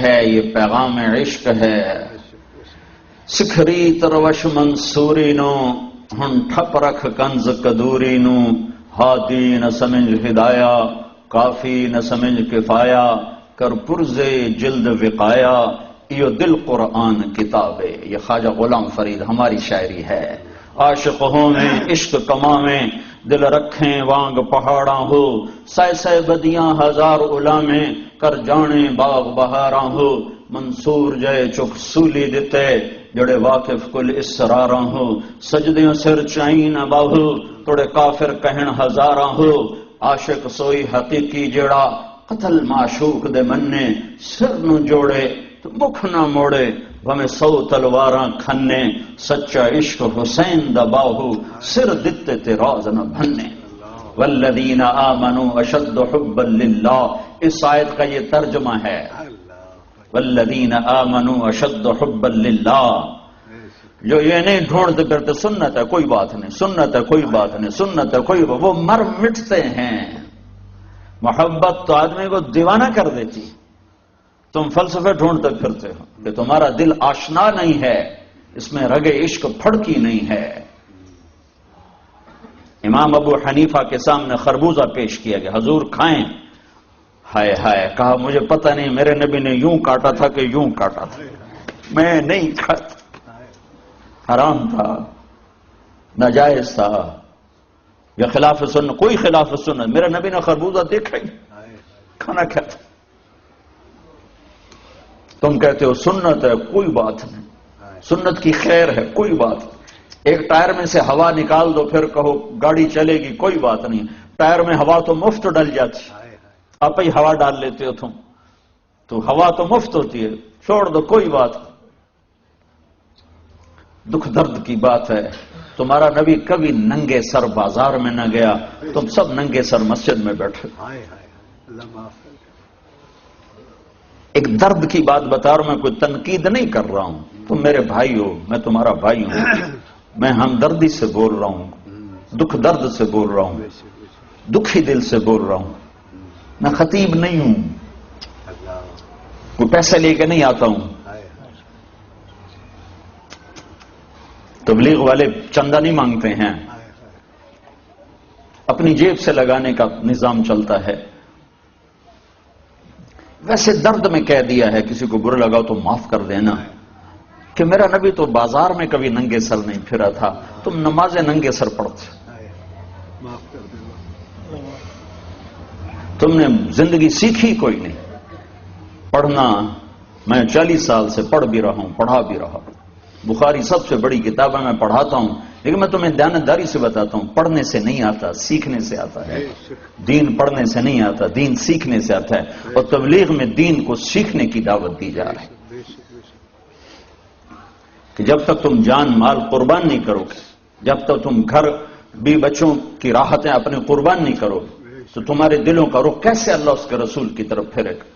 ہے، یہ پیغام عشق ہے۔ سکھری تروش منصوری نو ہن ٹھپ رکھ کنز کدوری نو، ہادی نہ سمجھ ہدایا کافی نہ سمجھ کفایا، کر پرزے جلد وقایا یہ دل قرآن کتاب ہے۔ یہ خواجہ غلام فرید ہماری شاعری ہے۔ عاشق ہوں میں عشق کماویں، دل رکھیں وانگ پہاڑاں ہو، سائے سائے بدیاں ہزار علامیں، کر جانے باغ بہاراں ہو، منصور جائے چک سولی دیتے، جڑے واقف کل اسراراں ہو، سجدیوں سر چائیں نہ باہو، توڑے کافر کہن ہزاراں ہو، عاشق سوئی حقیقی جڑا، قتل معشوق دے مننے، سر نو جوڑے تو مکھ نہ موڑے، ہمیں 100 تلواراں کھنے، سچا عشق حسین دا باہو، سر دتے تے راز نہ بھنے۔ والذین آمنوا اشد حبا للہ، اس آیت کا یہ ترجمہ ہے، والذین آمنوا اشد حبا للہ۔ جو یہ نہیں ڈھونڈتے پھرتے سنت ہے کوئی بات نہیں، سنت ہے کوئی بات نہیں، سنت ہے کوئی بات، وہ مر مٹتے ہیں۔ محبت تو آدمی کو دیوانہ کر دیتی، تم فلسفے ڈھونڈتے پھرتے ہو کہ تمہارا دل آشنا نہیں ہے، اس میں رگ عشق پھڑکی نہیں ہے۔ امام ابو حنیفہ کے سامنے خربوزہ پیش کیا گیا، حضور کھائیں، ہائے ہائے، کہا مجھے پتہ نہیں میرے نبی نے یوں کاٹا تھا کہ یوں کاٹا تھا، میں نہیں کھاتا، حرام تھا، ناجائز تھا، یا خلاف سنت، کوئی خلاف سنت، میرے نبی نے خربوزہ دیکھا ہی کھانا کھاتا۔ تم کہتے ہو سنت ہے کوئی بات نہیں، سنت کی خیر ہے کوئی بات نہیں، ایک ٹائر میں سے ہوا نکال دو پھر کہو گاڑی چلے گی کوئی بات نہیں، ٹائر میں ہوا تو مفت ڈل جاتی، آپ ہی ہوا ڈال لیتے ہو تم، تو ہوا تو مفت ہوتی ہے، چھوڑ دو کوئی بات نہیں۔ دکھ درد کی بات ہے، تمہارا نبی کبھی ننگے سر بازار میں نہ گیا، تم سب ننگے سر مسجد میں بیٹھے۔ ایک درد کی بات بتا رہا ہوں، میں کوئی تنقید نہیں کر رہا ہوں، تم میرے بھائی ہو، میں تمہارا بھائی ہوں، میں ہمدردی سے بول رہا ہوں، دکھ درد سے بول رہا ہوں، دکھی دل سے بول رہا ہوں، میں خطیب نہیں ہوں، کوئی پیسے لے کے نہیں آتا ہوں، تبلیغ والے چندہ نہیں مانگتے ہیں، اپنی جیب سے لگانے کا نظام چلتا ہے۔ ویسے درد میں کہہ دیا ہے، کسی کو برا لگا تو معاف کر دینا، کہ میرا نبی تو بازار میں کبھی ننگے سر نہیں پھرا تھا، تم نمازیں ننگے سر پڑھتے، تم نے زندگی سیکھی کوئی نہیں۔ پڑھنا میں 40 سال سے پڑھ بھی رہا ہوں، پڑھا بھی رہا ہوں، بخاری سب سے بڑی کتاب ہے، میں پڑھاتا ہوں، لیکن میں تمہیں دیانتداری سے بتاتا ہوں، پڑھنے سے نہیں آتا، سیکھنے سے آتا ہے۔ دین پڑھنے سے نہیں آتا، دین سیکھنے سے آتا ہے، اور تبلیغ میں دین کو سیکھنے کی دعوت دی جا رہی ہے کہ جب تک تم جان مال قربان نہیں کرو گے، جب تک تم گھر بھی بچوں کی راحتیں اپنے قربان نہیں کرو گے، تو تمہارے دلوں کا رخ کیسے اللہ اس کے رسول کی طرف پھرے گا؟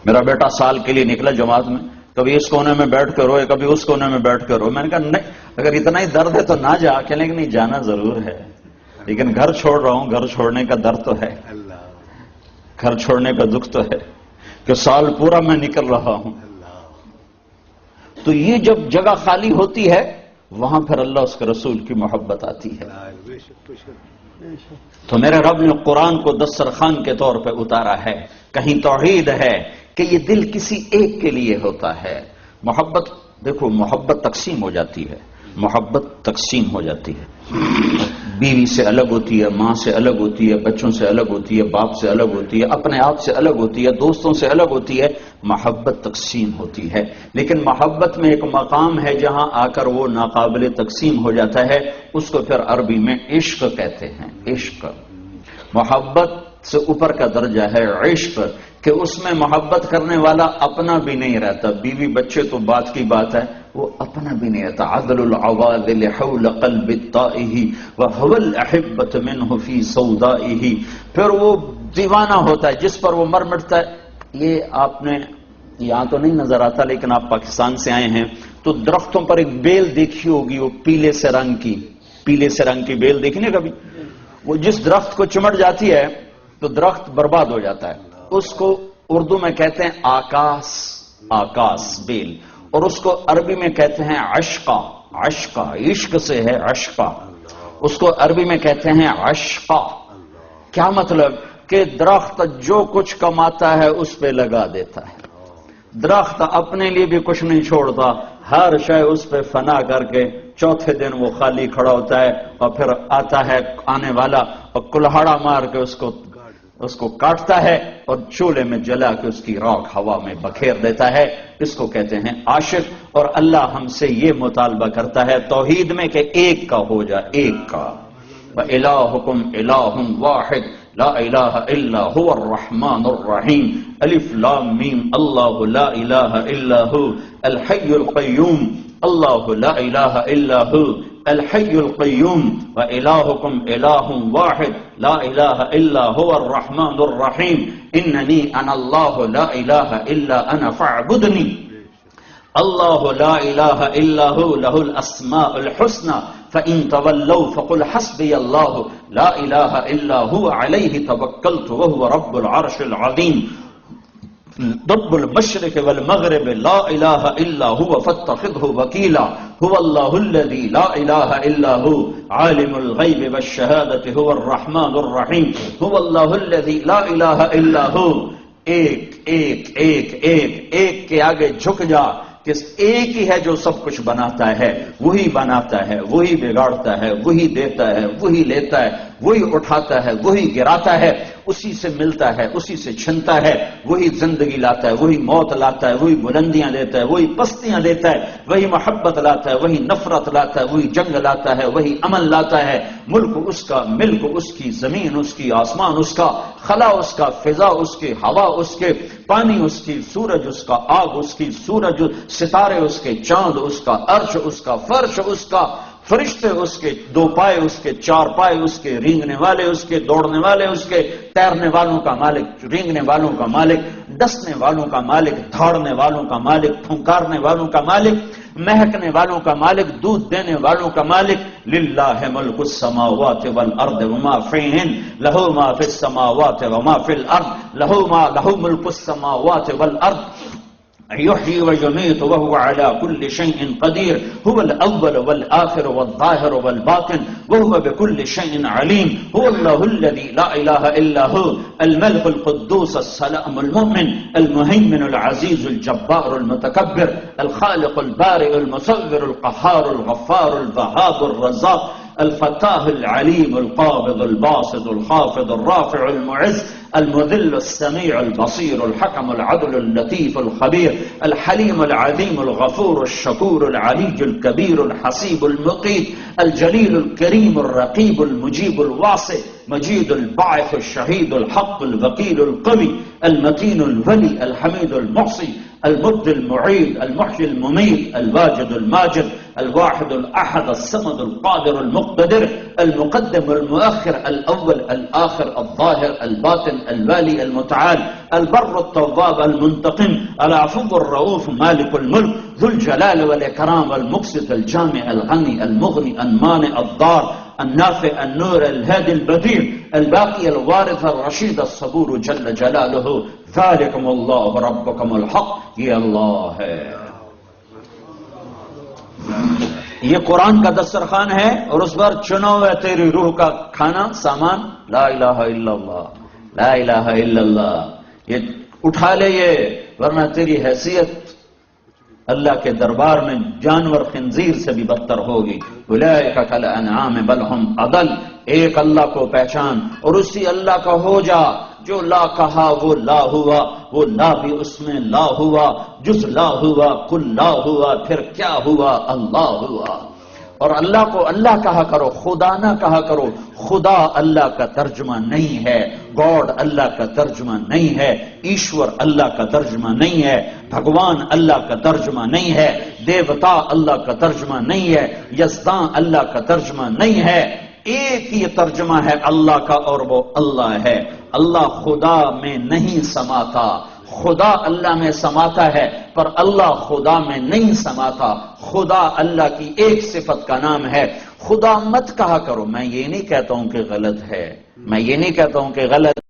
میرا بیٹا سال کے لیے نکلا جماعت میں، کبھی اس کونے میں بیٹھ کر روئے، کبھی اس کونے میں بیٹھ کر روئے، میں نے کہا نہیں، اگر اتنا ہی درد ہے تو نہ جا، کہنے کہ نہیں جانا ضرور ہے، لیکن گھر چھوڑ رہا ہوں، گھر چھوڑنے کا درد تو ہے، گھر چھوڑنے کا دکھ تو ہے کہ سال پورا میں نکل رہا ہوں۔ تو یہ جب جگہ خالی ہوتی ہے وہاں پھر اللہ اس کے رسول کی محبت آتی ہے۔ تو میرے رب نے قرآن کو دسترخوان کے طور پہ اتارا ہے، کہیں توحید ہے کہ یہ دل کسی ایک کے لیے ہوتا ہے۔ محبت دیکھو، محبت تقسیم ہو جاتی ہے، محبت تقسیم ہو جاتی ہے، بیوی سے الگ ہوتی ہے، ماں سے الگ ہوتی ہے، بچوں سے الگ ہوتی ہے، باپ سے الگ ہوتی ہے، اپنے آپ سے الگ ہوتی ہے، دوستوں سے الگ ہوتی ہے، محبت تقسیم ہوتی ہے۔ لیکن محبت میں ایک مقام ہے جہاں آ کر وہ ناقابل تقسیم ہو جاتا ہے، اس کو پھر عربی میں عشق کہتے ہیں۔ عشق محبت سے اوپر کا درجہ ہے عشق، کہ اس میں محبت کرنے والا اپنا بھی نہیں رہتا، بیوی بچے تو بات کی بات ہے، وہ اپنا بھی نہیں رہتا۔ عدل العوادل حول قلب الطائہ وهو الاحبۃ منہ فی سودائہ، پھر وہ دیوانہ ہوتا ہے جس پر وہ مر مٹتا ہے۔ یہ آپ نے یہاں تو نہیں نظر آتا، لیکن آپ پاکستان سے آئے ہیں تو درختوں پر ایک بیل دیکھی ہوگی، وہ پیلے سے رنگ کی بیل دیکھی نا کبھی، وہ جس درخت کو چمٹ جاتی ہے تو درخت برباد ہو جاتا ہے. اس کو اردو میں کہتے ہیں آکاس، آکاس بیل، اور اس کو عربی میں کہتے ہیں عشقہ. عشقہ عشق سے ہے، عشقہ. اس کو عربی میں کہتے ہیں عشقہ. کیا مطلب؟ کہ درخت جو کچھ کماتا ہے اس پہ لگا دیتا ہے. درخت اپنے لیے بھی کچھ نہیں چھوڑتا، ہر شے اس پہ فنا کر کے چوتھے دن وہ خالی کھڑا ہوتا ہے، اور پھر آتا ہے آنے والا اور کلہاڑا مار کے اس کو کاٹتا ہے اور چولہے میں جلا کے اس کی راکھ ہوا میں بکھیر دیتا ہے. اس کو کہتے ہیں عاشق. اور اللہ ہم سے یہ مطالبہ کرتا ہے توحید میں کہ ایک کا ہو جا، ایک کا. وَإِلَٰهُكُمْ إِلَٰهٌ وَاحِدٌ لا الہ الا هو الرحمن الرحیم. الف لام میم. اللہ لا الہ الا هو الحی القیوم. اللہ لا الہ الا هو الحی القیوم. وإلہکم الہ واحد لا الہ الا هو الرحمن الرحیم. اننی انا اللہ لا الہ الا انا فاعبدنی. اللہ لا الہ الا هو له الاسماء الحسنى فإن تولوا فقل حسبي الله لا إله إلا هو عليه توكلت وهو رب العرش العظيم. رب المشرق والمغرب لا إله إلا هو فاتخذه وكيلا. هو الله الذي لا إله إلا هو عالم الغيب والشهادة هو الرحمن الرحيم. هو الله الذي لا إله إلا هو. ایک ایک ایک ایک ایک کے آگے جھک جا کہ ایک ہی ہے جو سب کچھ بناتا ہے، وہی بناتا ہے، وہی بگاڑتا ہے، وہی دیتا ہے، وہی لیتا ہے، وہی اٹھاتا ہے، وہی گراتا ہے، اسی سے ملتا ہے، اسی سے چھنتا ہے. وہی زندگی لاتا ہے، وہی موت لاتا ہے، وہی بلندیاں دیتا ہے، وہی پستیاں دیتا ہے، وہی محبت لاتا ہے، وہی نفرت لاتا ہے، وہی جنگ لاتا ہے، وہی امن لاتا ہے. ملک اس کا، ملک اس کی، زمین اس کی، آسمان اس کا، خلا اس کا، فضا اس کی، ہوا اس کے، پانی اس کی، سورج اس کا، آگ اس کی، سورج ستارے اس کے، چاند اس کا، عرش اس کا، فرش اس کا، فرشتے اس کے، دو پائے اس کے، چار پائے اس کے، رینگنے والے اس کے، دوڑنے والے اس کے، تیرنے والوں کا مالک، رینگنے والوں کا مالک، ڈسنے والوں کا مالک، دھاڑنے والوں کا مالک، پھنکارنے والوں کا مالک، مہکنے والوں کا مالک، دودھ دینے والوں کا مالک. للہ ملک السماوات والارض وما فیہن. لہ ما فی السماوات وما فی الارض. لہ ملک السماوات والارض يحيي ويميت وهو على كل شيء قدير. هو الأول والآخر والظاهر والباطن وهو بكل شيء عليم. هو الله الذي لا إله إلا هو الملك القدوس السلام المؤمن المهيمن العزيز الجبار المتكبر الخالق البارئ المصور القهار الغفار الوهاب الرزاق الفتاح العليم القابض الباسط الخافض الرافع المعز المذل السميع البصير الحكم العدل اللطيف الخبير الحليم العظيم الغفور الشكور العلي الكبير الحسيب المقيت الجليل الكريم الرقيب المجيب الواسع مجيد الباعث الشهيد الحق الوكيل القوي المتين الولي الحميد المحصي المبدي المعيد المحيي المميت الواجد الماجد الواحد الأحد الصمد القادر المقتدر المقدم المؤخر الأول الآخر الظاهر الباطن الوالي المتعال البر التواب المنتقم العفو الرؤوف مالك الملك ذو الجلال والإكرام المقسط الجامع الغني المغني المانع الضار النافع النور الهادي البديع الباقي الوارث الرشيد الصبور جل جلاله. ذلكم الله ربكم الحق. یہ اللہ ہے. یہ قرآن کا دسترخوان ہے اور اس پر چنا ہوا ہے تیری روح کا کھانا سامان. لا الہ الا اللہ، لا الہ الا اللہ. یہ اٹھا لے یہ، ورنہ تیری حیثیت اللہ کے دربار میں جانور خنزیر سے بھی بدتر ہوگی. اولئک کالانعام بل هم اضل. ایک اللہ کو پہچان اور اسی اللہ کا ہو جا. جو لا کہا وہ لا ہوا، وہ لا بھی اس میں لا ہوا، جز لا ہوا، کل لا ہوا، پھر کیا ہوا؟ اللہ ہوا. اور اللہ کو اللہ کہا کرو، خدا نہ کہا کرو. خدا اللہ کا ترجمہ نہیں ہے، گاڈ اللہ کا ترجمہ نہیں ہے، ایشور اللہ کا ترجمہ نہیں ہے، بھگوان اللہ کا ترجمہ نہیں ہے، دیوتا اللہ کا ترجمہ نہیں ہے، یزداں اللہ کا ترجمہ نہیں ہے. ایک ہی ترجمہ ہے اللہ کا اور وہ اللہ ہے. اللہ خدا میں نہیں سماتا، خدا اللہ میں سماتا ہے پر اللہ خدا میں نہیں سماتا. خدا اللہ کی ایک صفت کا نام ہے. خدا مت کہا کرو. میں یہ نہیں کہتا ہوں کہ غلط ہے، میں یہ نہیں کہتا ہوں کہ غلط